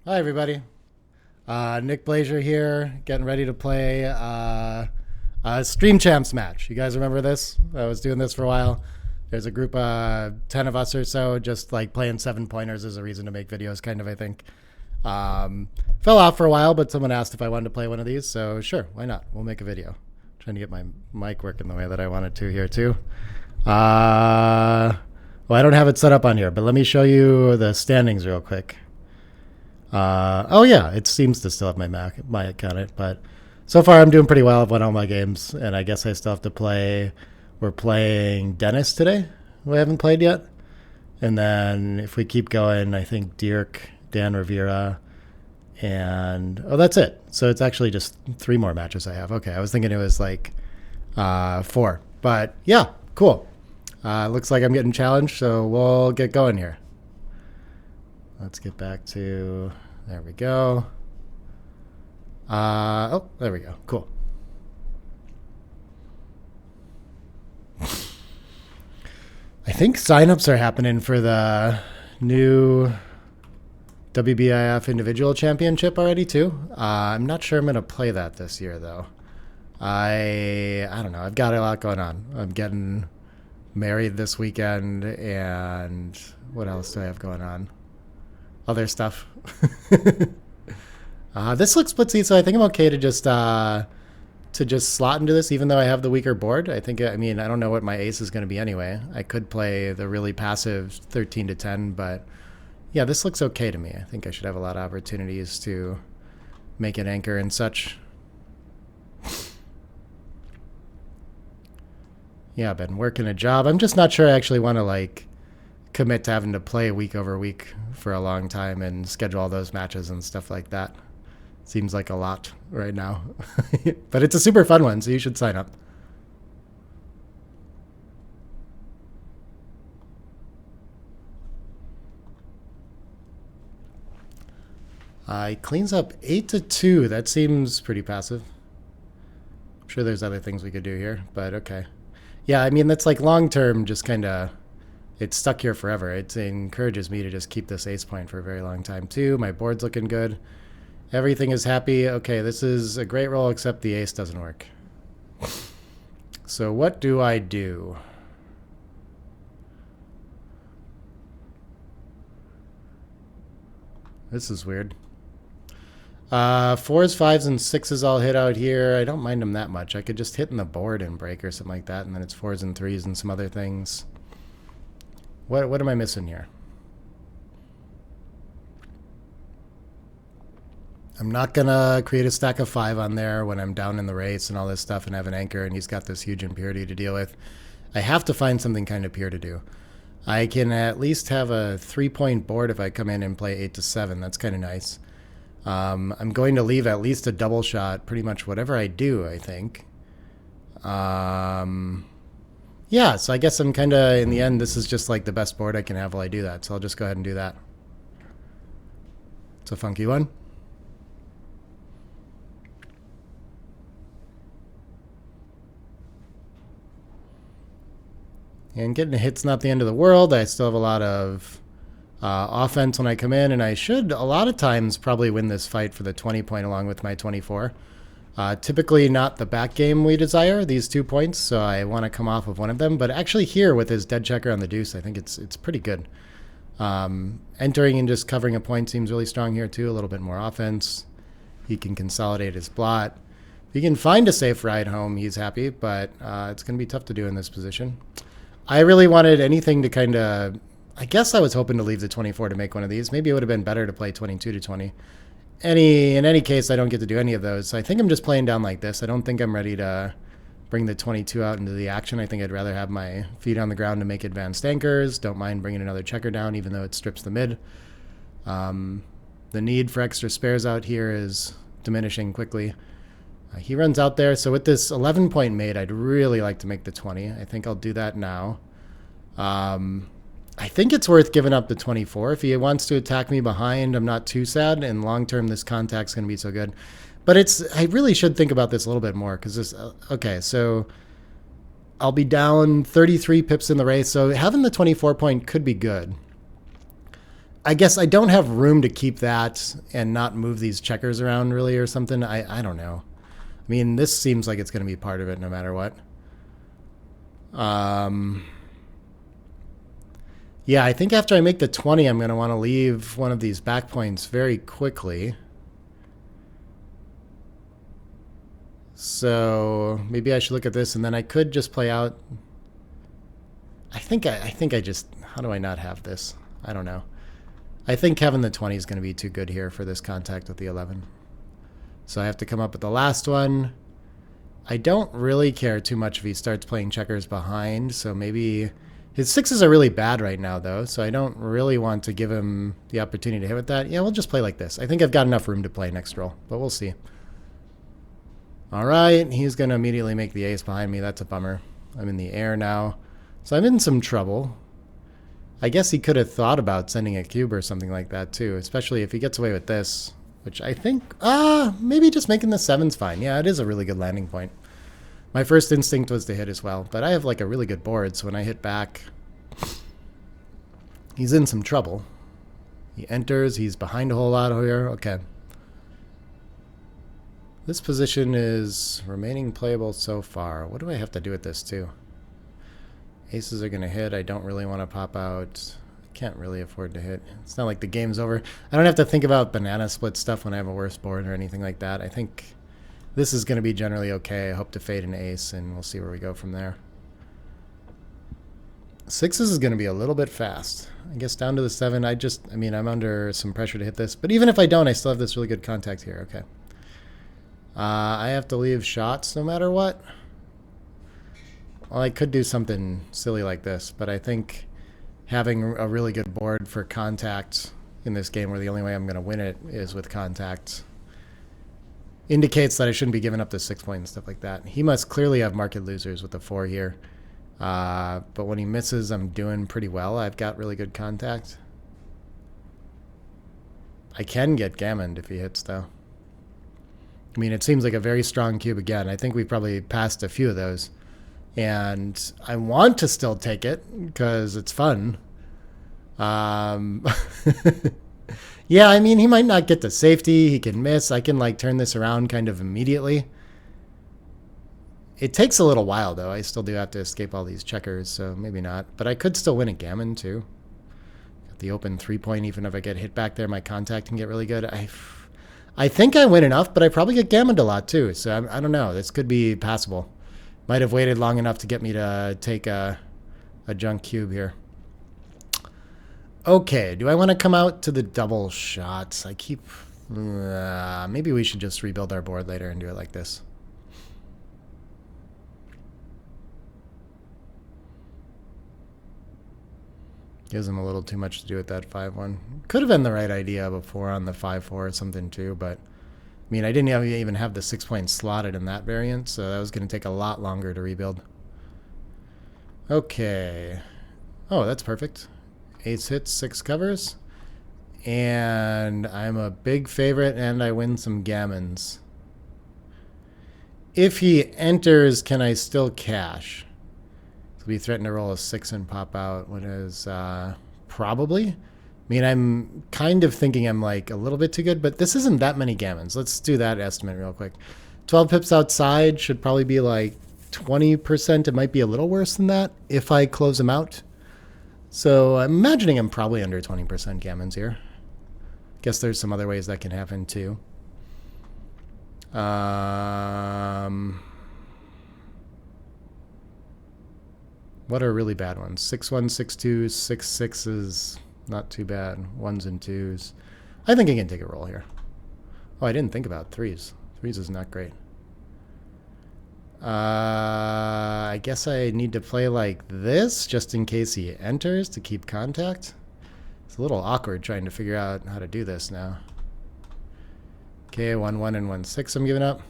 Hi, everybody. Nick Blazer here, getting ready to play a StreamChamps match. You guys remember this? I was doing this for a while. There's a group of 10 of us or so just like playing 7-pointers as a reason to make videos, kind of, I think. Fell off for a while, but someone asked if I wanted to play one of these, so sure, why not? We'll make a video. Trying to get my mic working the way that I wanted to here, too. Well, I don't have it set up on here, but let me show you the standings real quick. Oh yeah, it seems to still have my account on it, but so far I'm doing pretty well. I've won all my games, and I guess I still have to play. We're playing Denis today, who I haven't played yet. And then if we keep going, I think Dirk, Dan Rivera, and that's it. So it's actually just 3 more matches I have. Okay, I was thinking it was like 4, but yeah, cool. Looks like I'm getting challenged, so we'll get going here. Let's get back to, there we go. There we go. Cool. I think signups are happening for the new WBIF Individual Championship already, too. I'm not sure I'm going to play that this year, though. I don't know. I've got a lot going on. I'm getting married this weekend, and what else do I have going on? Other stuff. This looks splitsy, so I think I'm okay to just slot into this, even though I have the weaker board. I don't know what my ace is going to be anyway. I could play the really passive 13 to 10, but yeah, this looks okay to me. I think I should have a lot of opportunities to make an anchor and such. Yeah, I've been working a job. I'm just not sure I actually want to commit to having to play week over week for a long time and schedule all those matches and stuff like that. Seems like a lot right now. But it's a super fun one, so you should sign up. He cleans up 8 to 2. That seems pretty passive. I'm sure there's other things we could do here, but okay. Yeah, I mean, that's like long term, just kind of, it's stuck here forever. It encourages me to just keep this ace point for a very long time, too. My board's looking good. Everything is happy. Okay, this is a great roll, except the ace doesn't work. So what do I do? This is weird. 4s, 5s, and 6s all hit out here. I don't mind them that much. I could just hit in the board and break or something like that, and then it's 4s and 3s and some other things. What am I missing here? I'm not going to create a stack of 5 on there when I'm down in the race and all this stuff and have an anchor and he's got this huge impurity to deal with. I have to find something kind of pure to do. I can at least have a 3-point board if I come in and play 8 to 7. That's kind of nice. I'm going to leave at least a double shot pretty much whatever I do, I think. Yeah, so I guess I'm kind of, in the end, this is just like the best board I can have while I do that. So I'll just go ahead and do that. It's a funky one. And getting a hit's not the end of the world. I still have a lot of offense when I come in, and I should, a lot of times, probably win this fight for the 20 point along with my 24. Typically not the back game we desire, these 2 points, so I want to come off of one of them. But actually here, with his dead checker on the deuce, I think it's pretty good. Entering and just covering a point seems really strong here, too. A little bit more offense. He can consolidate his blot. If he can find a safe ride home, he's happy, but it's going to be tough to do in this position. I really wanted anything to kind of, I guess I was hoping to leave the 24 to make one of these. Maybe it would have been better to play 22 to 20. In any case, I don't get to do any of those. So I think I'm just playing down like this. I don't think I'm ready to bring the 22 out into the action. I think I'd rather have my feet on the ground to make advanced anchors. Don't mind bringing another checker down, even though it strips the mid. The need for extra spares out here is diminishing quickly. He runs out there. So with this 11-point mate, I'd really like to make the 20. I think I'll do that now. I think it's worth giving up the 24. If he wants to attack me behind, I'm not too sad. And long term, this contact's going to be so good. But I really should think about this a little bit more because this, okay, so I'll be down 33 pips in the race. So having the 24 point could be good. I guess I don't have room to keep that and not move these checkers around really or something. I don't know. I mean, this seems like it's going to be part of it no matter what. Yeah, I think after I make the 20, I'm going to want to leave one of these back points very quickly. So maybe I should look at this, and then I could just play out. I think I just. How do I not have this? I don't know. I think having the 20 is going to be too good here for this contact with the 11. So I have to come up with the last one. I don't really care too much if he starts playing checkers behind, so maybe his sixes are really bad right now, though, so I don't really want to give him the opportunity to hit with that. Yeah, we'll just play like this. I think I've got enough room to play next roll, but we'll see. All right, he's going to immediately make the ace behind me. That's a bummer. I'm in the air now, so I'm in some trouble. I guess he could have thought about sending a cube or something like that, too, especially if he gets away with this, which I think, maybe just making the seven's fine. Yeah, it is a really good landing point. My first instinct was to hit as well, but I have like a really good board, so when I hit back, he's in some trouble. He enters, he's behind a whole lot here. Okay. This position is remaining playable so far. What do I have to do with this too? Aces are going to hit. I don't really want to pop out. I can't really afford to hit. It's not like the game's over. I don't have to think about banana split stuff when I have a worse board or anything like that. I think this is going to be generally okay. I hope to fade an ace, and we'll see where we go from there. Sixes is going to be a little bit fast. I guess down to the 7. I mean, I'm under some pressure to hit this. But even if I don't, I still have this really good contact here. Okay. I have to leave shots no matter what. Well, I could do something silly like this, but I think having a really good board for contact in this game, where the only way I'm going to win it is with contact, indicates that I shouldn't be giving up the 6 point and stuff like that. He must clearly have market losers with the 4 here. But when he misses, I'm doing pretty well. I've got really good contact. I can get gammoned if he hits, though. I mean, it seems like a very strong cube again. I think we've probably passed a few of those. And I want to still take it because it's fun. Yeah, I mean, he might not get to safety. He can miss. I can, like, turn this around kind of immediately. It takes a little while, though. I still do have to escape all these checkers, so maybe not. But I could still win a gammon, too. Got the open 3 point. Even if I get hit back there, my contact can get really good. I think I win enough, but I probably get gammoned a lot, too. So I don't know. This could be passable. Might have waited long enough to get me to take a junk cube here. Okay, do I want to come out to the double shots? I keep... maybe we should just rebuild our board later and do it like this. Gives him a little too much to do with that 5-1. Could have been the right idea before on the 5-4 or something too, but... I mean, I didn't even have the 6 point slotted in that variant, so that was going to take a lot longer to rebuild. Okay. Oh, that's perfect. Ace hits, 6 covers. And I'm a big favorite, and I win some gammons. If he enters, can I still cash? So we threaten to roll a 6 and pop out. What is, probably? I mean, I'm kind of thinking I'm like a little bit too good, but this isn't that many gammons. Let's do that estimate real quick. 12 pips outside should probably be like 20%. It might be a little worse than that if I close them out. So I'm imagining I'm probably under 20% gammons here. Guess there's some other ways that can happen too. What are really bad ones? 6-1, 6-2, 6-6 is not too bad. 1s and 2s. I think I can take a roll here. Oh, I didn't think about 3s. 3s is not great. I guess I need to play like this just in case he enters to keep contact. It's a little awkward trying to figure out how to do this now. Okay, 1-1 and 1-6 I'm giving up.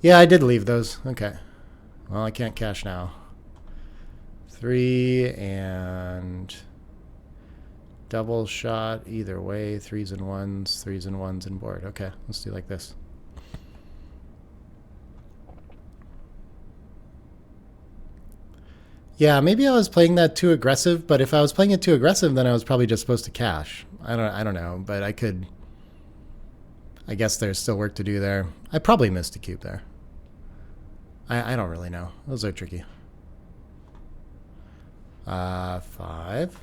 Yeah, I did leave those. Okay. Well, I can't cash now. 3 and double shot either way. 3s and 1s, 3s and 1s and board. Okay, let's do like this. Yeah, maybe I was playing that too aggressive, but if I was playing it too aggressive, then I was probably just supposed to cash. I don't know, but I could. I guess there's still work to do there. I probably missed a cube there. I don't really know. Those are tricky. 5,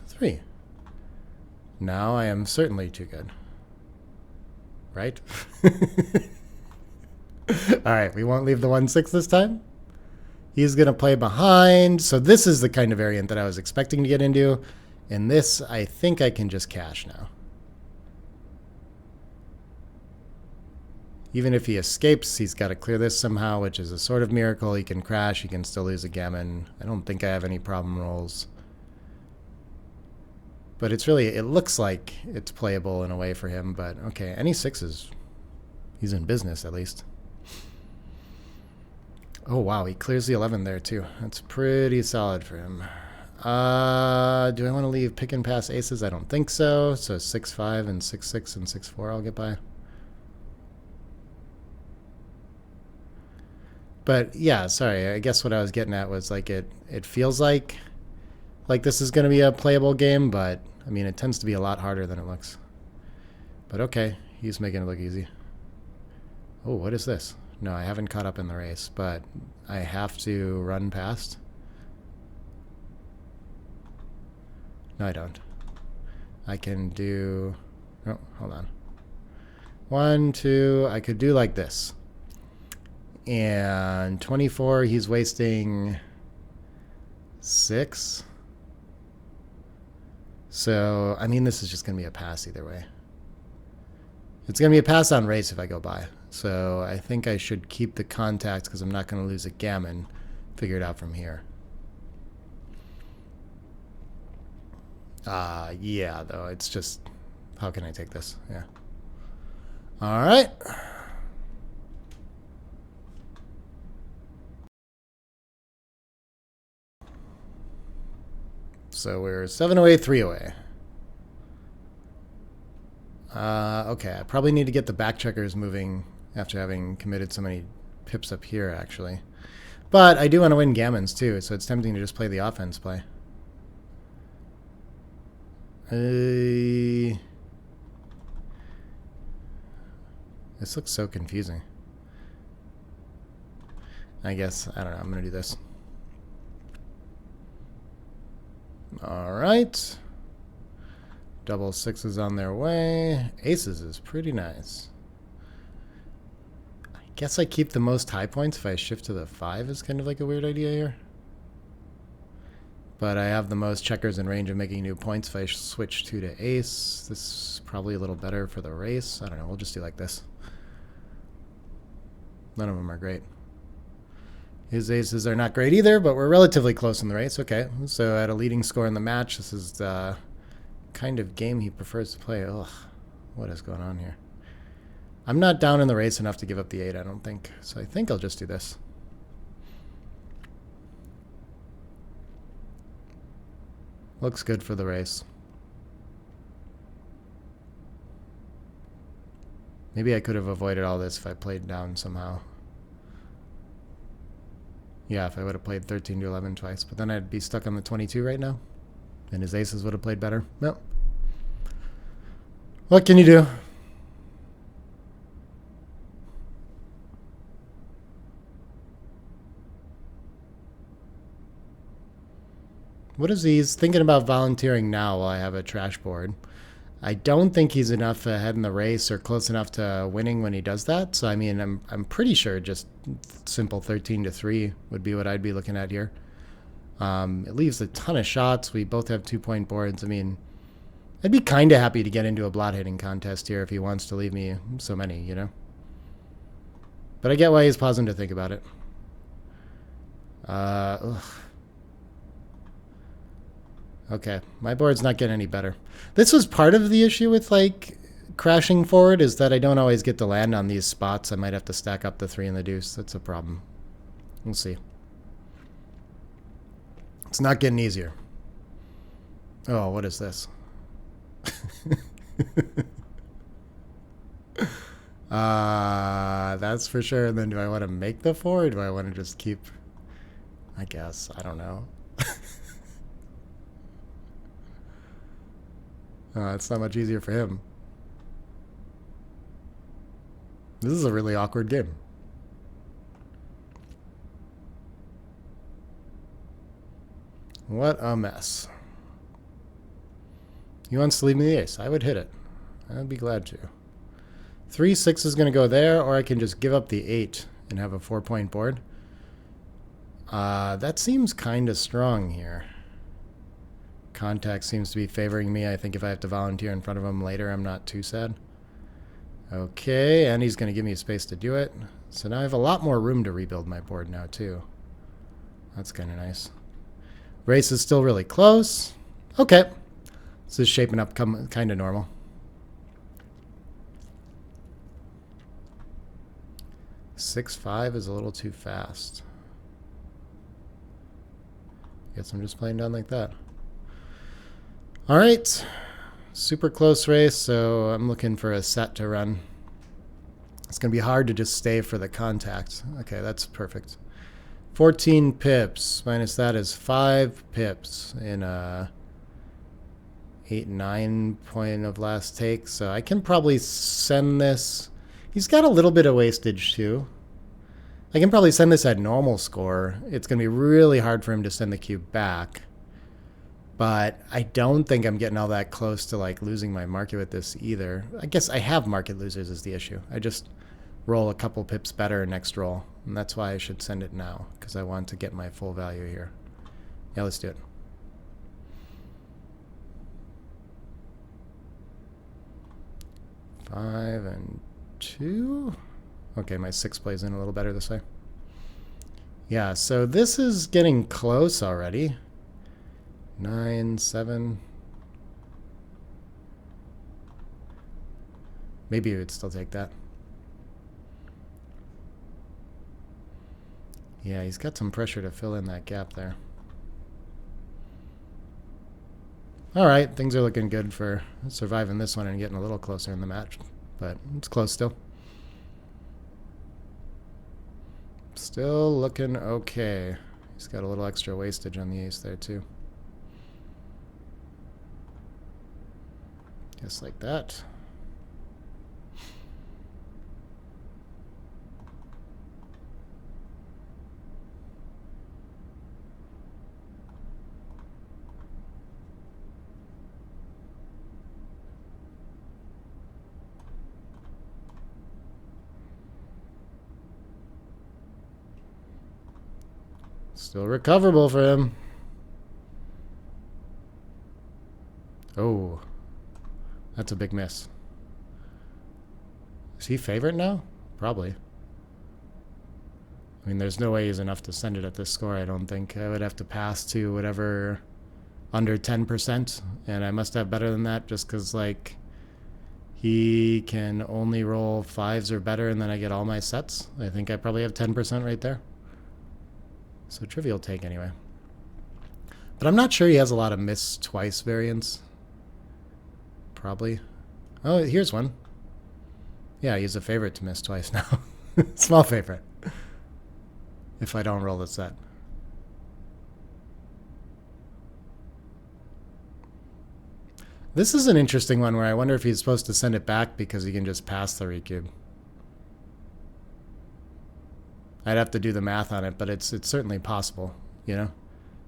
3. Now I am certainly too good. Right? Alright, we won't leave the 1-6 this time. He's going to play behind. So this is the kind of variant that I was expecting to get into. And this, I think I can just cash now. Even if he escapes, he's got to clear this somehow, which is a sort of miracle. He can crash. He can still lose a gammon. I don't think I have any problem rolls. But it's really, it looks like it's playable in a way for him. But okay, any 6s, he's in business at least. Oh, wow, he clears the 11 there, too. That's pretty solid for him. Do I want to leave pick and pass aces? I don't think so. So 6-5 and 6-6 and 6-4 I'll get by. But yeah, sorry. I guess what I was getting at was like it feels like this is going to be a playable game, but I mean, it tends to be a lot harder than it looks. But okay, he's making it look easy. Oh, what is this? No, I haven't caught up in the race, but I have to run past. No, I don't. I can do... Oh, hold on. 1, 2... I could do like this. And 24, he's wasting 6. So, I mean, this is just going to be a pass either way. It's going to be a pass on race if I go by. So I think I should keep the contact because I'm not going to lose a gammon. Figure it out from here. Yeah, though. It's just, how can I take this? Yeah. All right. So we're 7 away, 3 away. Okay, I probably need to get the back checkers moving after having committed so many pips up here, actually. But I do want to win gammons, too, so it's tempting to just play the offense play. This looks so confusing. I guess, I don't know, I'm going to do this. All right. Double 6s on their way. Aces is pretty nice. I guess I keep the most high points if I shift to the 5 is kind of like a weird idea here. But I have the most checkers in range of making new points if I switch 2 to ace. This is probably a little better for the race. I don't know. We'll just do like this. None of them are great. His aces are not great either, but we're relatively close in the race. Okay, so at a leading score in the match, this is the kind of game he prefers to play. Ugh, what is going on here? I'm not down in the race enough to give up the 8, I don't think. So I think I'll just do this. Looks good for the race. Maybe I could have avoided all this if I played down somehow. Yeah, if I would have played 13 to 11 twice. But then I'd be stuck on the 22 right now. And his aces would have played better. No. What can you do? What is he? He's thinking about volunteering now while I have a trash board. I don't think he's enough ahead in the race or close enough to winning when he does that. So I mean, I'm pretty sure just simple 13 to 3 would be what I'd be looking at here. It leaves a ton of shots. We both have 2-point boards. I mean, I'd be kind of happy to get into a blot hitting contest here if he wants to leave me so many, you know. But I get why he's pausing to think about it. Ugh. Okay, my board's not getting any better. This was part of the issue with, like, crashing forward, is that I don't always get to land on these spots. I might have to stack up the 3 and the deuce. That's a problem. We'll see. It's not getting easier. Oh, what is this? That's for sure. And then do I want to make the 4 or do I want to just keep... I guess. I don't know. It's not much easier for him. This is a really awkward game. What a mess. He wants to leave me the ace. I would hit it. I'd be glad to. 3-6 is going to go there, or I can just give up the 8 and have a 4-point board. That seems kind of strong here. Contact seems to be favoring me. I think if I have to volunteer in front of him later, I'm not too sad. Okay, and he's going to give me a space to do it. So now I have a lot more room to rebuild my board now, too. That's kind of nice. Race is still really close. Okay. This is shaping up kind of normal. Six-5 is a little too fast. Guess I'm just playing down like that. All right. Super close race, so I'm looking for a set to run. It's going to be hard to just stay for the contact. Okay, that's perfect. 14 pips. Minus that is 5 pips in a 8-9 point of last take. So I can probably send this. He's got a little bit of wastage too. I can probably send this at normal score. It's going to be really hard for him to send the cube back. But I don't think I'm getting all that close to like losing my market with this either. I guess I have market losers is the issue. I just roll a couple pips better next roll. And that's why I should send it now, because I want to get my full value here. Yeah, let's do it. Five and 2. Okay, my 6 plays in a little better this way. Yeah, so this is getting close already. 9, 7. Maybe you would still take that. Yeah, he's got some pressure to fill in that gap there. All right, things are looking good for surviving this one and getting a little closer in the match, but it's close still. Still looking okay. He's got a little extra wastage on the ace there too. Just like that. Still recoverable for him. Oh, that's a big miss. Is he favorite now? Probably. I mean, there's no way he's enough to send it at this score, I don't think. I would have to pass to whatever under 10%, and I must have better than that just because, like, he can only roll 5s or better, and then I get all my sets. I think I probably have 10% right there. So trivial take anyway. But I'm not sure he has a lot of miss twice variants. Probably. Oh, here's one. Yeah, he's a favorite to miss twice now. Small favorite. If I don't roll the set. This is an interesting one where I wonder if he's supposed to send it back because he can just pass the recube. I'd have to do the math on it, but it's certainly possible, you know?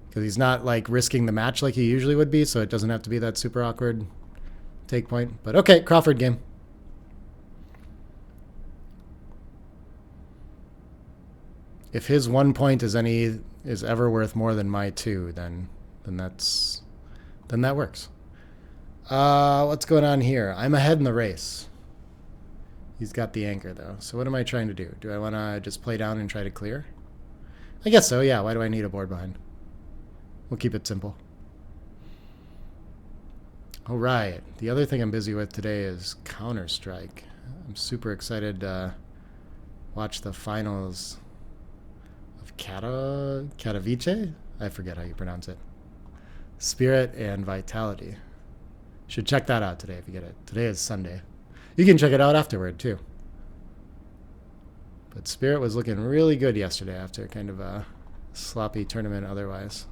Because he's not, like, risking the match like he usually would be, so it doesn't have to be that super awkward take point. But okay, Crawford game. If his 1 point is ever worth more than my 2, then that works. What's going on here? I'm ahead in the race. He's got the anchor, though. So what am I trying to do? Do I want to just play down and try to clear? I guess so, yeah. Why do I need a board behind? We'll keep it simple. All right. The other thing I'm busy with today is Counter-Strike. I'm super excited to watch the finals of Katowice? I forget how you pronounce it. Spirit and Vitality. Should check that out today if you get it. Today is Sunday. You can check it out afterward, too. But Spirit was looking really good yesterday after kind of a sloppy tournament otherwise.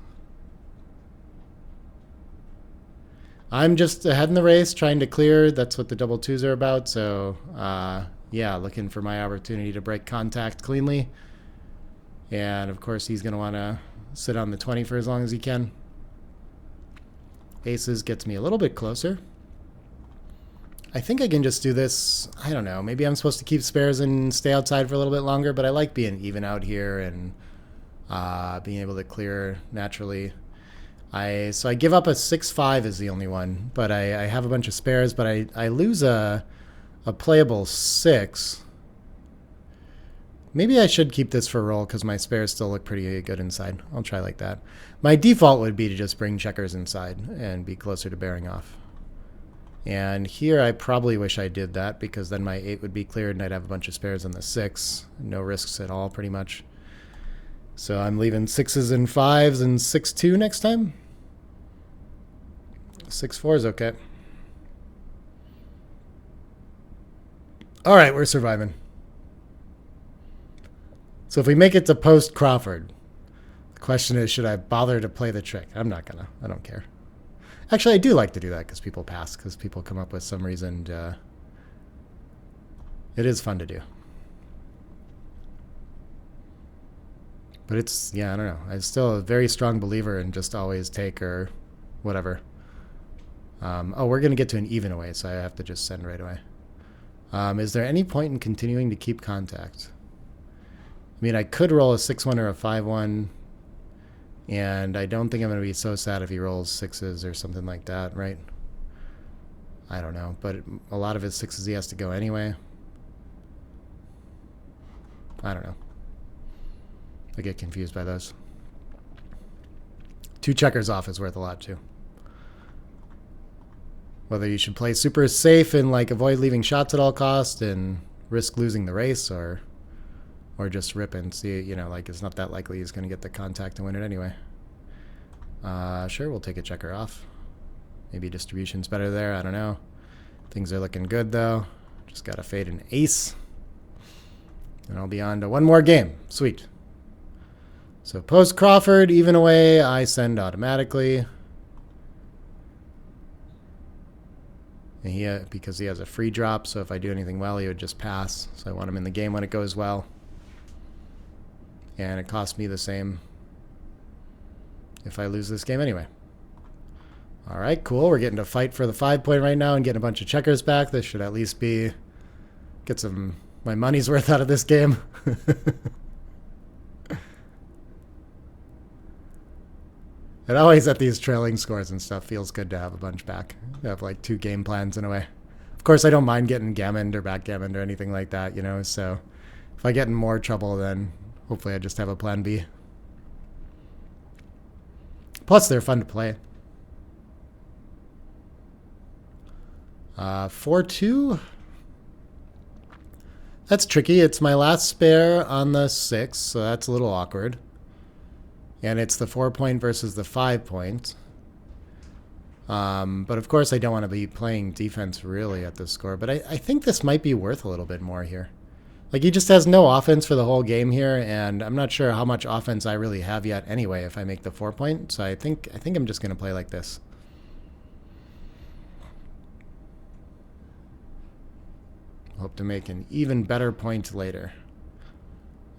I'm just ahead in the race, trying to clear. That's what the double twos are about. So, yeah, looking for my opportunity to break contact cleanly. And, of course, he's going to want to sit on the 20 for as long as he can. Aces gets me a little bit closer. I think I can just do this. I don't know. Maybe I'm supposed to keep spares and stay outside for a little bit longer, but I like being even out here and being able to clear naturally. So I give up a 6-5 is the only one, but I have a bunch of spares, but I lose a playable 6. Maybe I should keep this for a roll because my spares still look pretty good inside. I'll try like that. My default would be to just bring checkers inside and be closer to bearing off. And here I probably wish I did that because then my 8 would be cleared and I'd have a bunch of spares on the 6. No risks at all, pretty much. So I'm leaving 6s and 5s and 6-2 next time. 6-4 is okay. All right, we're surviving. So if we make it to post Crawford, the question is, should I bother to play the trick? I'm not gonna. I don't care. Actually, I do like to do that because people pass, because people come up with some reason. It is fun to do. But it's, yeah, I don't know. I'm still a very strong believer in just always take or whatever. Oh, we're going to get to an even away, so I have to just send right away. Is there any point in continuing to keep contact? I mean, I could roll a 6-1 or a 5-1, and I don't think I'm going to be so sad if he rolls 6s or something like that, right? I don't know, but a lot of his 6s he has to go anyway. I don't know. I get confused by those. 2 checkers off is worth a lot, too. Whether you should play super safe and like avoid leaving shots at all costs and risk losing the race, or just rip and see, you know, like it's not that likely he's going to get the contact and win it anyway. Sure, we'll take a checker off. Maybe distribution's better there. I don't know. Things are looking good, though. Just got to fade an ace. And I'll be on to one more game. Sweet. So post Crawford, even away, I send automatically. And because he has a free drop, so if I do anything well, he would just pass. So I want him in the game when it goes well. And it costs me the same if I lose this game anyway. All right, cool. We're getting to fight for the 5-point right now and getting a bunch of checkers back. This should at least get some my money's worth out of this game. It always, at these trailing scores and stuff, feels good to have a bunch back. You have like 2 game plans in a way. Of course, I don't mind getting gammoned or backgammoned or anything like that, you know, so if I get in more trouble, then hopefully I just have a plan B. Plus, they're fun to play. 4-2. That's tricky. It's my last spare on the 6, so that's a little awkward. And it's the 4-point versus the 5-point. But of course, I don't want to be playing defense really at this score. But I think this might be worth a little bit more here. Like, he just has no offense for the whole game here, and I'm not sure how much offense I really have yet anyway if I make the 4-point. So I think I'm just going to play like this. Hope to make an even better point later.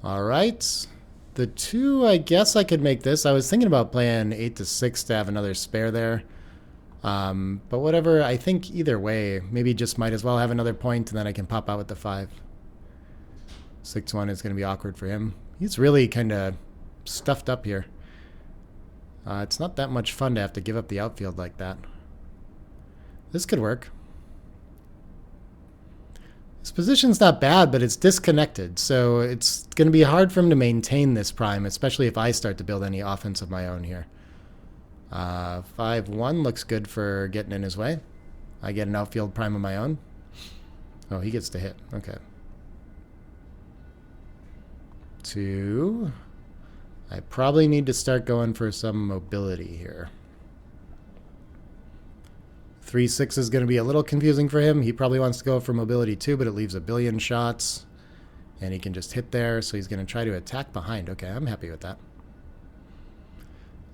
All right. The 2, I guess I could make this. I was thinking about playing 8-6 to have another spare there. But whatever, I think either way, maybe just might as well have another point and then I can pop out with the 5. 6-1 is going to be awkward for him. He's really kind of stuffed up here. It's not that much fun to have to give up the outfield like that. This could work. His position's not bad, but it's disconnected, so it's going to be hard for him to maintain this prime, especially if I start to build any offense of my own here. 5-1 looks good for getting in his way. I get an outfield prime of my own. Oh, he gets to hit. Okay. 2. I probably need to start going for some mobility here. 3-6 is going to be a little confusing for him. He probably wants to go for mobility too, but it leaves a billion shots. And he can just hit there, so he's going to try to attack behind. Okay, I'm happy with that.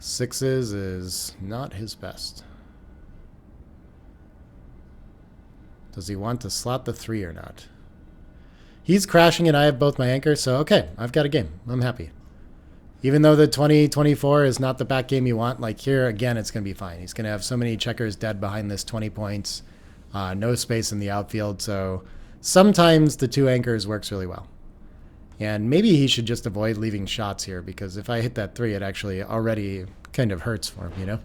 6s is not his best. Does he want to slot the 3 or not? He's crashing and I have both my anchors, so okay, I've got a game. I'm happy. Even though the 20-24 is not the back game you want, like here, again, it's going to be fine. He's going to have so many checkers dead behind this 20 points. No space in the outfield, so sometimes the 2 anchors works really well. And maybe he should just avoid leaving shots here, because if I hit that 3, it actually already kind of hurts for him, you know?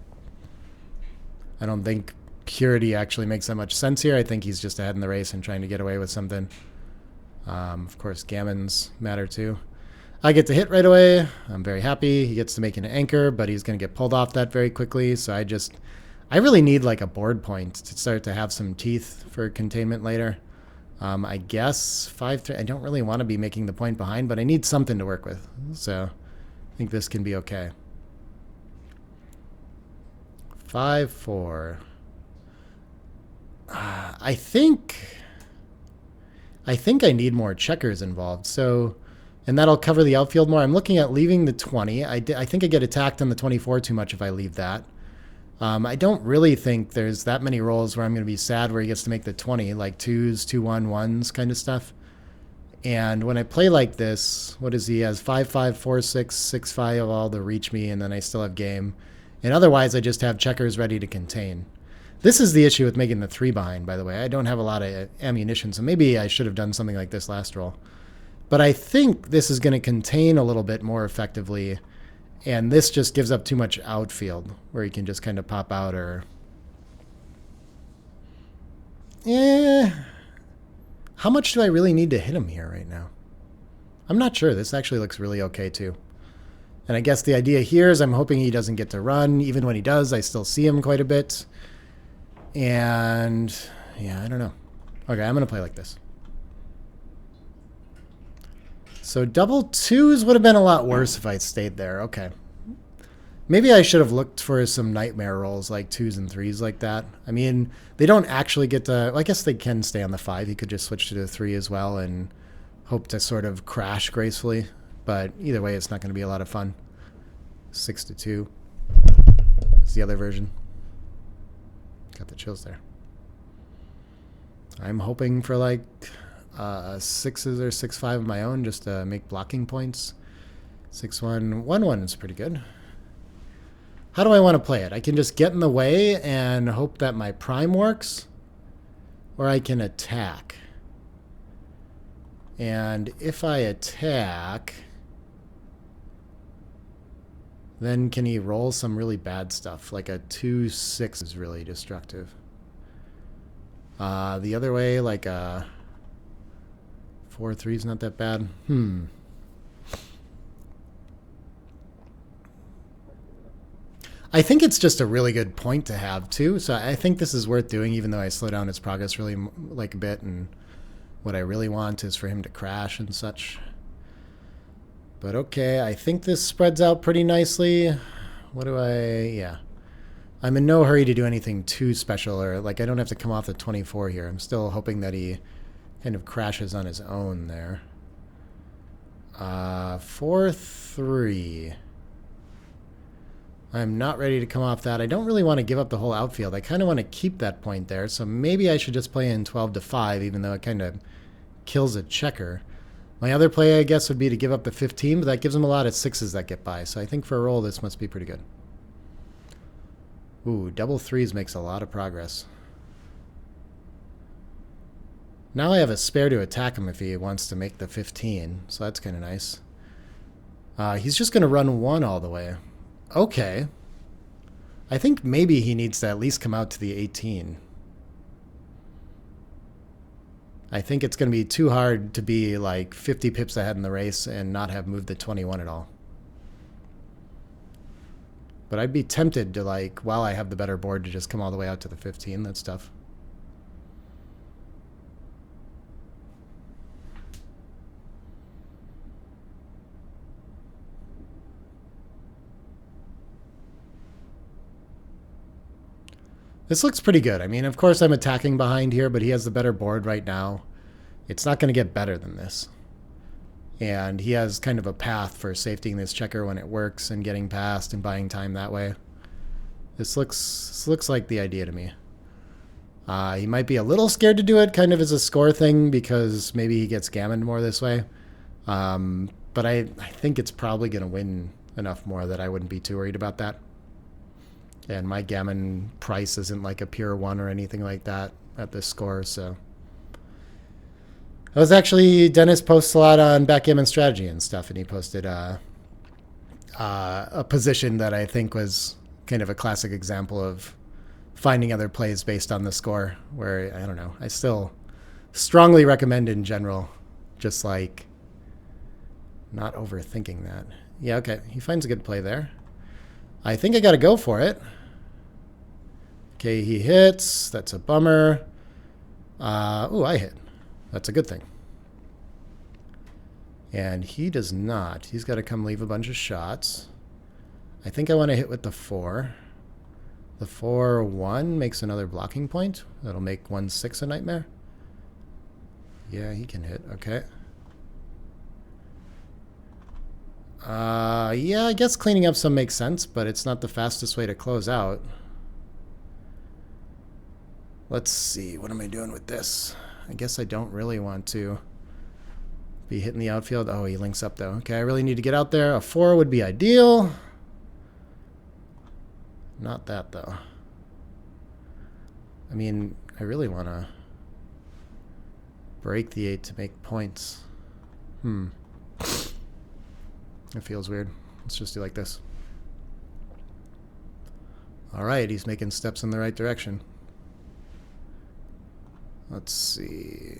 I don't think purity actually makes that much sense here. I think he's just ahead in the race and trying to get away with something. Of course, gammons matter too. I get to hit right away. I'm very happy. He gets to make an anchor, but he's going to get pulled off that very quickly. So I really need like a board point to start to have some teeth for containment later. I guess 5-3. I don't really want to be making the point behind, but I need something to work with. So I think this can be okay. 5-4. I think I need more checkers involved. So, and that'll cover the outfield more. I'm looking at leaving the 20. I think I get attacked on the 24 too much if I leave that. I don't really think there's that many rolls where I'm going to be sad where he gets to make the 20, like 2s, 2-1, 1s kind of stuff. And when I play like this, what is he? He has 5-5, 4-6, 6-5 all to reach me, and then I still have game. And otherwise, I just have checkers ready to contain. This is the issue with making the 3 behind, by the way. I don't have a lot of ammunition, so maybe I should have done something like this last roll. But I think this is going to contain a little bit more effectively, and this just gives up too much outfield, where he can just kind of pop out or... How much do I really need to hit him here right now? I'm not sure. This actually looks really okay, too. And I guess the idea here is I'm hoping he doesn't get to run. Even when he does, I still see him quite a bit. And yeah, I don't know. Okay, I'm going to play like this. So double 2s would have been a lot worse if I stayed there. Okay. Maybe I should have looked for some nightmare rolls like 2s and 3s like that. I mean, they don't actually get to... Well, I guess they can stay on the 5. He could just switch to the 3 as well and hope to sort of crash gracefully. But either way, it's not going to be a lot of fun. 6-2. It's the other version. Got the chills there. I'm hoping for like 6s or 6-5 of my own just to make blocking points. 6-1, 1-1 is pretty good. How do I want to play it? I can just get in the way and hope that my prime works, or I can attack. And if I attack, then can he roll some really bad stuff? Like a 2-6 is really destructive. The other way, like a 4-3 is not that bad. I think it's just a really good point to have, too. So I think this is worth doing, even though I slow down his progress really like a bit. And what I really want is for him to crash and such. But okay, I think this spreads out pretty nicely. What do I... Yeah. I'm in no hurry to do anything too special, or like I don't have to come off the 24 here. I'm still hoping that he kind of crashes on his own there. 4-3. I'm not ready to come off that. I don't really want to give up the whole outfield. I kind of want to keep that point there, so maybe I should just play in 12-5, even though it kind of kills a checker. My other play, I guess, would be to give up the 15, but that gives him a lot of 6s that get by, so I think for a roll, this must be pretty good. Ooh, double 3s makes a lot of progress. Now I have a spare to attack him if he wants to make the 15, so that's kind of nice. He's just going to run 1 all the way. Okay. I think maybe he needs to at least come out to the 18. I think it's going to be too hard to be like 50 pips ahead in the race and not have moved the 21 at all. But I'd be tempted to, like, while I have the better board, to just come all the way out to the 15. That's tough. This looks pretty good. I mean, of course I'm attacking behind here, but he has the better board right now. It's not going to get better than this. And he has kind of a path for safetying this checker when it works and getting past and buying time that way. This looks like the idea to me. He might be a little scared to do it kind of as a score thing because maybe he gets gammoned more this way. But I think it's probably going to win enough more that I wouldn't be too worried about that. And my gammon price isn't like a pure 1 or anything like that at this score, so. I was actually, Dennis posts a lot on backgammon strategy and stuff, and he posted a position that I think was kind of a classic example of finding other plays based on the score, where, I don't know, I still strongly recommend in general, just like not overthinking that. Yeah, okay, he finds a good play there. I think I got to go for it. Okay, he hits. That's a bummer. Ooh, I hit. That's a good thing. And he does not. He's got to come leave a bunch of shots. I think I want to hit with the 4. The 4-1 makes another blocking point. That'll make 1-6 a nightmare. Yeah, he can hit. Okay. Yeah, I guess cleaning up some makes sense, but it's not the fastest way to close out. Let's see. What am I doing with this? I guess I don't really want to be hitting the outfield. Oh, he links up, though. Okay, I really need to get out there. A 4 would be ideal. Not that, though. I mean, I really want to break the 8 to make points. It feels weird. Let's just do like this. All right, he's making steps in the right direction. Let's see.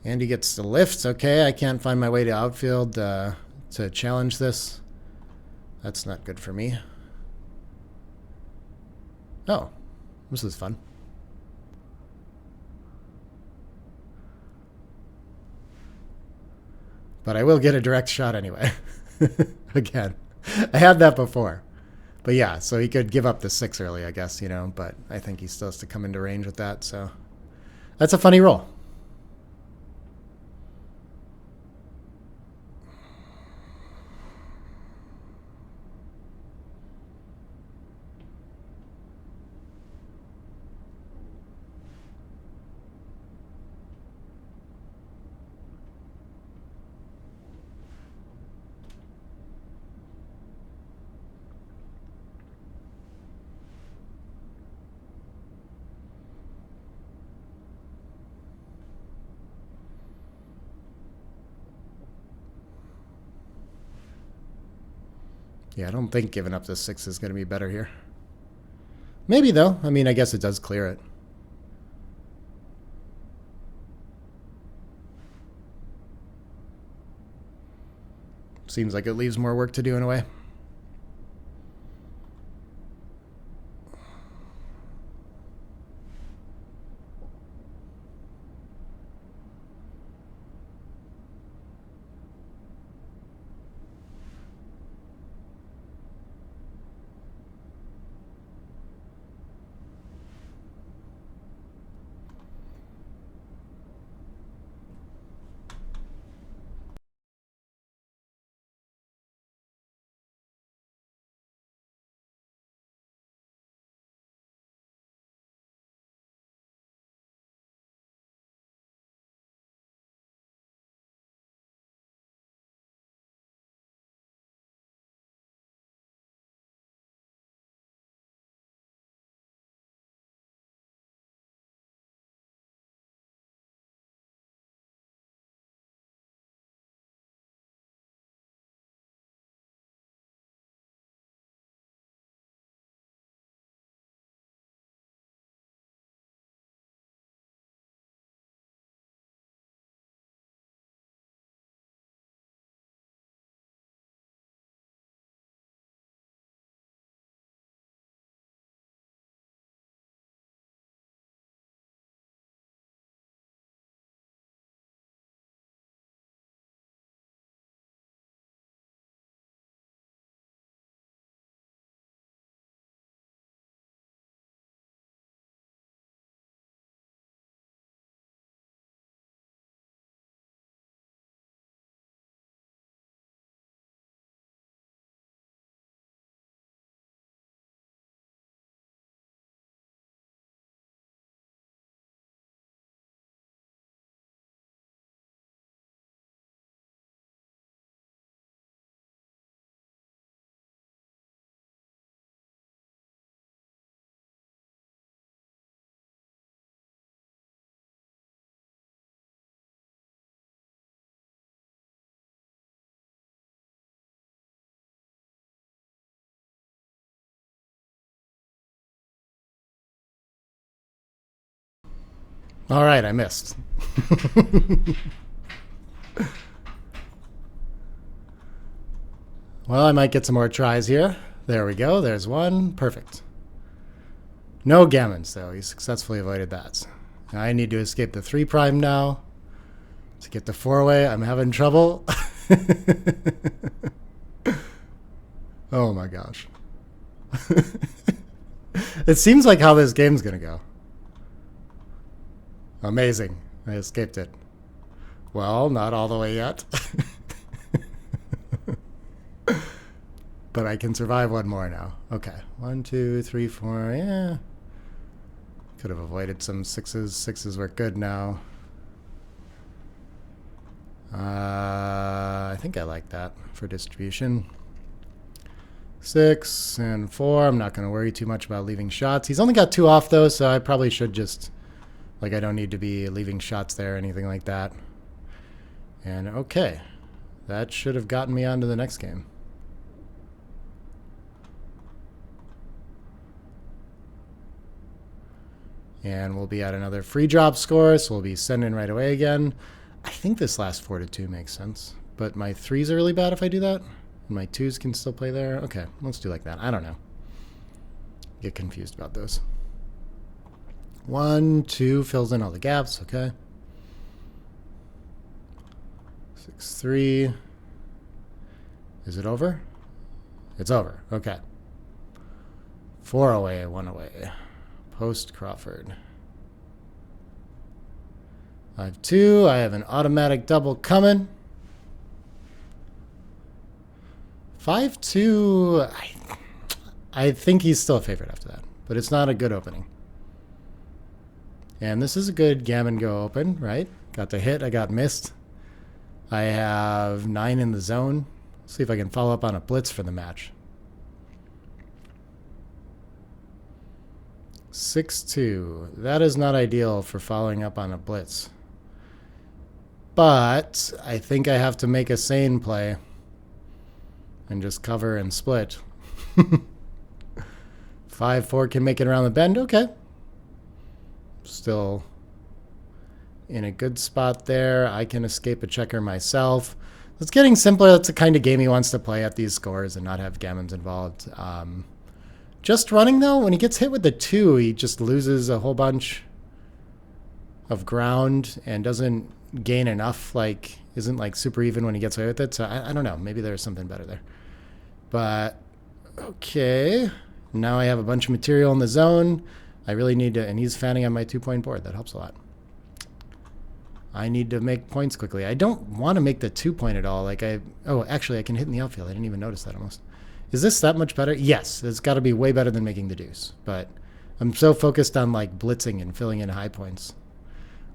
And he gets the lift. Okay, I can't find my way to outfield to challenge this. That's not good for me. Oh, this is fun. But I will get a direct shot anyway. Again, I had that before. But yeah, so he could give up the 6 early, I guess, you know, but I think he still has to come into range with that, so that's a funny roll. Yeah, I don't think giving up the 6 is going to be better here. Maybe, though. I mean, I guess it does clear it. Seems like it leaves more work to do in a way. All right, I missed. Well, I might get some more tries here. There we go. There's one. Perfect. No gammons, though. He successfully avoided that. I need to escape the 3' now. To get the 4-way, I'm having trouble. Oh my gosh. It seems like how this game's going to go. Amazing. I escaped it. Well, not all the way yet. But I can survive one more now. Okay. 1, 2, 3, 4. Yeah. Could have avoided some 6s. 6s work good now. I think I like that for distribution. 6 and 4. I'm not going to worry too much about leaving shots. He's only got 2 off, though, so I probably should just... Like, I don't need to be leaving shots there or anything like that. And, okay. That should have gotten me on to the next game. And we'll be at another free drop score, so we'll be sending right away again. I think this last 4-2 makes sense. But my 3s are really bad if I do that. And my 2s can still play there. Okay, let's do like that. I don't know. Get confused about those. 1, 2 fills in all the gaps. Okay. 6, 3. Is it over? It's over. Okay. 4 away, 1 away. Post Crawford. 5-2. I have an automatic double coming. 5-2. I think he's still a favorite after that, but it's not a good opening. And this is a good gammon go open, right? Got the hit. I got missed. I have 9 in the zone. See if I can follow up on a blitz for the match. 6-2. That is not ideal for following up on a blitz. But I think I have to make a sane play and just cover and split. 5-4 can make it around the bend. Okay. Still in a good spot there. I can escape a checker myself. It's getting simpler. That's the kind of game he wants to play at these scores and not have gammons involved. Just running, though, when he gets hit with the 2, he just loses a whole bunch of ground and doesn't gain enough, like, isn't, like, super even when he gets away with it. So, I don't know. Maybe there's something better there. But, okay. Now I have a bunch of material in the zone. I really need to, and he's fanning on my 2-point board. That helps a lot. I need to make points quickly. I don't want to make the 2-point at all. Like, oh, actually, I can hit in the outfield. I didn't even notice that almost. Is this that much better? Yes, it's got to be way better than making the deuce. But I'm so focused on like blitzing and filling in high points.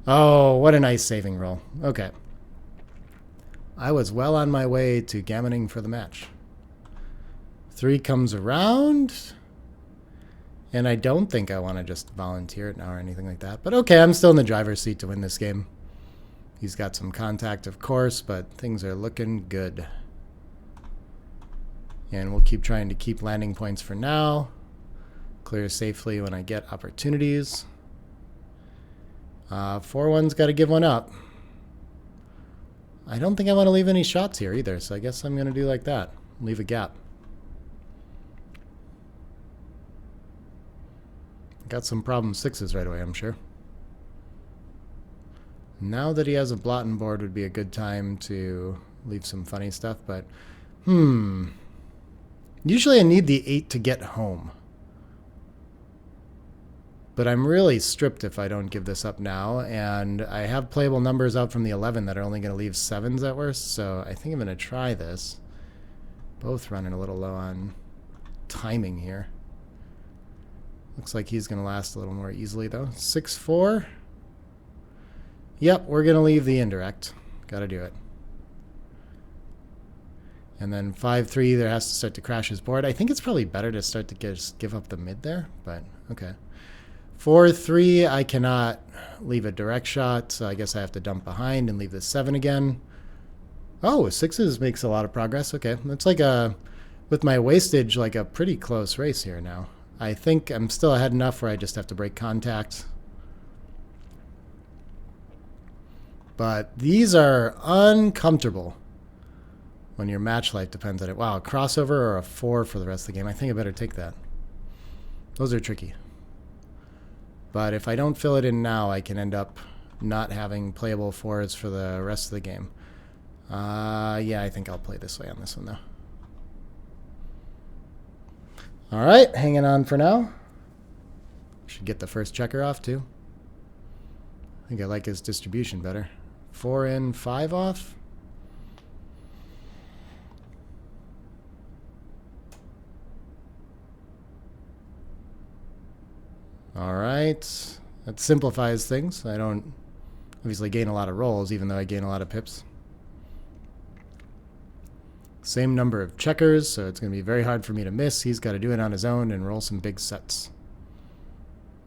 Oh, what a nice saving roll. Okay. I was well on my way to gammoning for the match. 3 comes around. And I don't think I want to just volunteer it now or anything like that. But okay, I'm still in the driver's seat to win this game. He's got some contact, of course, but things are looking good. And we'll keep trying to keep landing points for now. Clear safely when I get opportunities. 4-1's got to give one up. I don't think I want to leave any shots here either, so I guess I'm going to do like that. Leave a gap. Got some problem 6s right away, I'm sure. Now that he has a blotting board would be a good time to leave some funny stuff, but usually I need the 8 to get home. But I'm really stripped if I don't give this up now, and I have playable numbers out from the 11 that are only going to leave 7s at worst, so I think I'm going to try this. Both running a little low on timing here. Looks like he's going to last a little more easily, though. 6-4. Yep, we're going to leave the indirect. Got to do it. And then 5-3, there has to start to crash his board. I think it's probably better to start to give up the mid there, but okay. 4-3, I cannot leave a direct shot, so I guess I have to dump behind and leave the 7 again. Oh, 6s makes a lot of progress. Okay, it's like with my wastage, like a pretty close race here now. I think I'm still ahead enough where I just have to break contact. But these are uncomfortable when your match life depends on it. Wow, a crossover or a 4 for the rest of the game. I think I better take that. Those are tricky. But if I don't fill it in now, I can end up not having playable 4s for the rest of the game. Yeah, I think I'll play this way on this one, though. All right, hanging on for now. Should get the first checker off, too. I think I like his distribution better. 4 in, 5 off. All right. That simplifies things. I don't obviously gain a lot of rolls, even though I gain a lot of pips. Same number of checkers, so it's going to be very hard for me to miss. He's got to do it on his own and roll some big sets.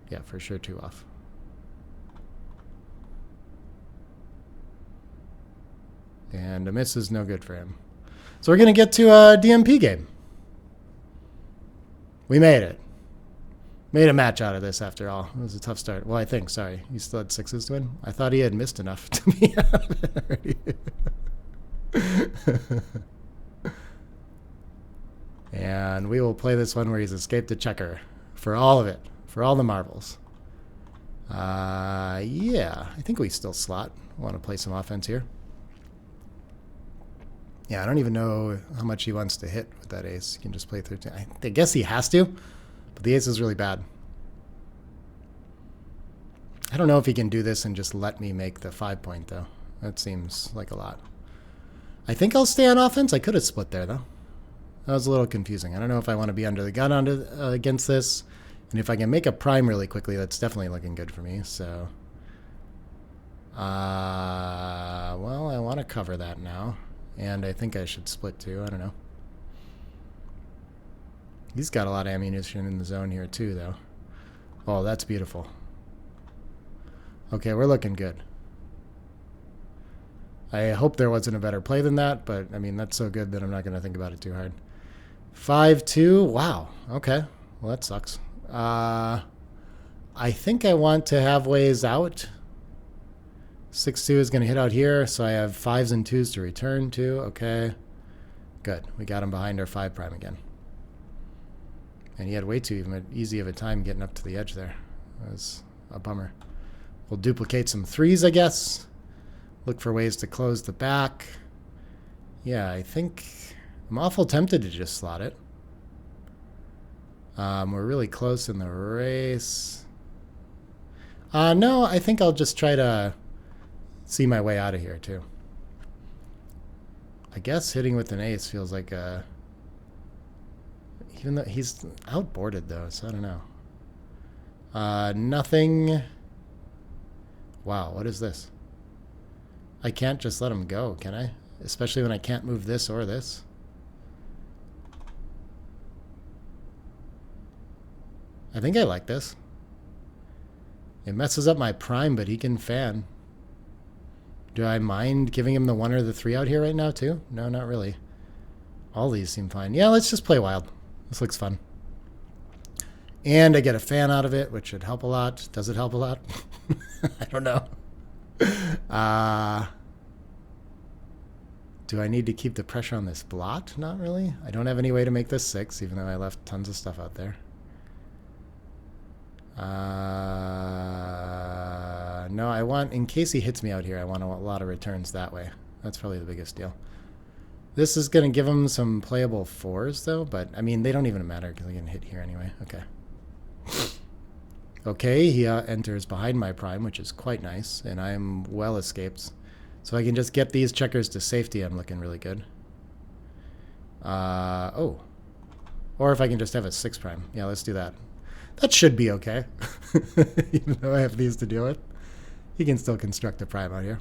Yeah, for sure 2 off. And a miss is no good for him. So we're going to get to a DMP game. We made it. Made a match out of this after all. It was a tough start. Well, I think, sorry. He still had 6s to win. I thought he had missed enough to be out of it already. And we will play this one where he's escaped the checker. For all of it. For all the marbles. Yeah. I think we still slot. I want to play some offense here. Yeah, I don't even know how much he wants to hit with that ace. He can just play 13. I guess he has to, but the ace is really bad. I don't know if he can do this and just let me make the 5 point, though. That seems like a lot. I think I'll stay on offense. I could have split there, though. That was a little confusing. I don't know if I want to be under the gun against this. And if I can make a prime really quickly, that's definitely looking good for me. So, well, I want to cover that now. And I think I should split too. I don't know. He's got a lot of ammunition in the zone here too, though. Oh, that's beautiful. Okay, we're looking good. I hope there wasn't a better play than that, but I mean, that's so good that I'm not going to think about it too hard. 5-2. Wow. Okay. Well, that sucks. I think I want to have ways out. 6-2 is going to hit out here, so I have 5s and 2s to return to. Okay. Good. We got him behind our 5 prime again. And he had way too easy of a time getting up to the edge there. That was a bummer. We'll duplicate some 3s, I guess. Look for ways to close the back. Yeah, I think I'm awful tempted to just slot it. We're really close in the race. No, I think I'll just try to see my way out of here, too. I guess hitting with an ace feels like a... Even though he's outboarded, though, so I don't know. Nothing... Wow, what is this? I can't just let him go, can I? Especially when I can't move this or this. I think I like this. It messes up my prime, but he can fan. Do I mind giving him the 1 or the 3 out here right now, too? No, not really. All these seem fine. Yeah, let's just play wild. This looks fun. And I get a fan out of it, which should help a lot. Does it help a lot? I don't know. Do I need to keep the pressure on this blot? Not really. I don't have any way to make this 6, even though I left tons of stuff out there. No, I want, in case he hits me out here, I want a lot of returns that way. That's probably the biggest deal. This is going to give him some playable 4s, though, but, I mean, they don't even matter because I can hit here anyway. Okay. Okay, he enters behind my prime, which is quite nice, and I'm well escaped. So I can just get these checkers to safety. I'm looking really good. Oh. Or if I can just have a 6 prime. Yeah, let's do that. That should be okay. Even though I have these to deal with. He can still construct a prime out here.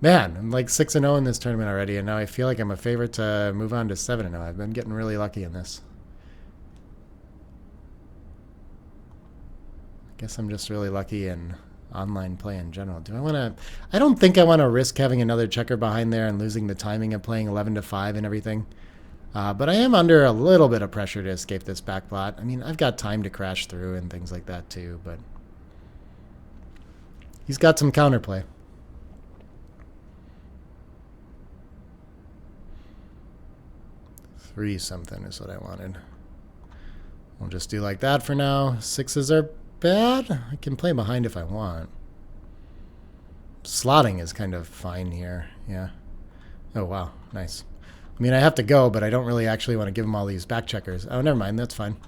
Man, I'm like 6-0 in this tournament already, and now I feel like I'm a favorite to move on to 7-0. I've been getting really lucky in this. I guess I'm just really lucky in online play in general. Do I want to... I don't think I want to risk having another checker behind there and losing the timing of playing 11-5 and everything. But I am under a little bit of pressure to escape this back blot. I mean, I've got time to crash through and things like that too, but... He's got some counterplay. 3 something is what I wanted. We'll just do like that for now. 6s are bad. I can play behind if I want. Slotting is kind of fine here. Yeah. Oh, wow. Nice. I mean, I have to go, but I don't really actually want to give him all these back checkers. Oh, never mind. That's fine.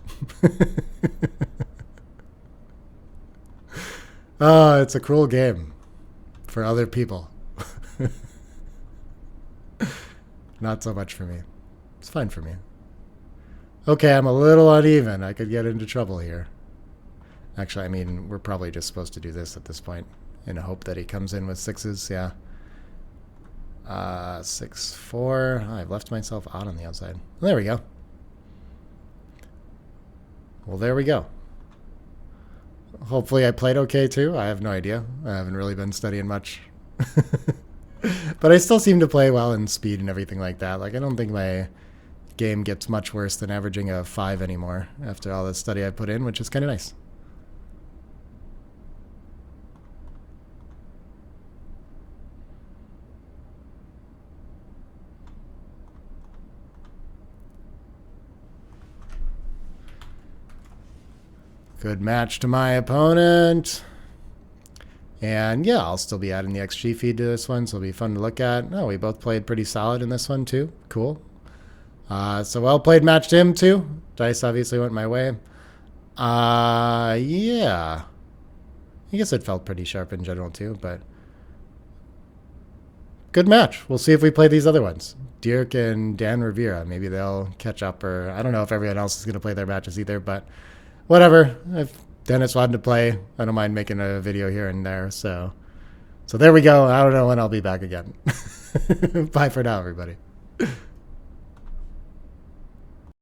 Oh, it's a cruel game for other people. Not so much for me. It's fine for me. Okay, I'm a little uneven. I could get into trouble here. Actually, I mean, we're probably just supposed to do this at this point in a hope that he comes in with 6s. Yeah. 6-4. Oh, I've left myself out on the outside. Well, there we go. Well, there we go. Hopefully I played okay too. I have no idea. I haven't really been studying much. But I still seem to play well in speed and everything like that. Like, I don't think my game gets much worse than averaging a 5 anymore after all the study I put in, which is kind of nice. Good match to my opponent. And yeah, I'll still be adding the XG feed to this one, so it'll be fun to look at. Oh, we both played pretty solid in this one too. Cool. So well played match to him too. Dice obviously went my way. Yeah. I guess it felt pretty sharp in general too, but good match. We'll see if we play these other ones. Dirk and Dan Rivera. Maybe they'll catch up, or I don't know if everyone else is going to play their matches either, but whatever. If Dennis wanted to play, I don't mind making a video here and there. So there we go. I don't know when I'll be back again. Bye for now, everybody.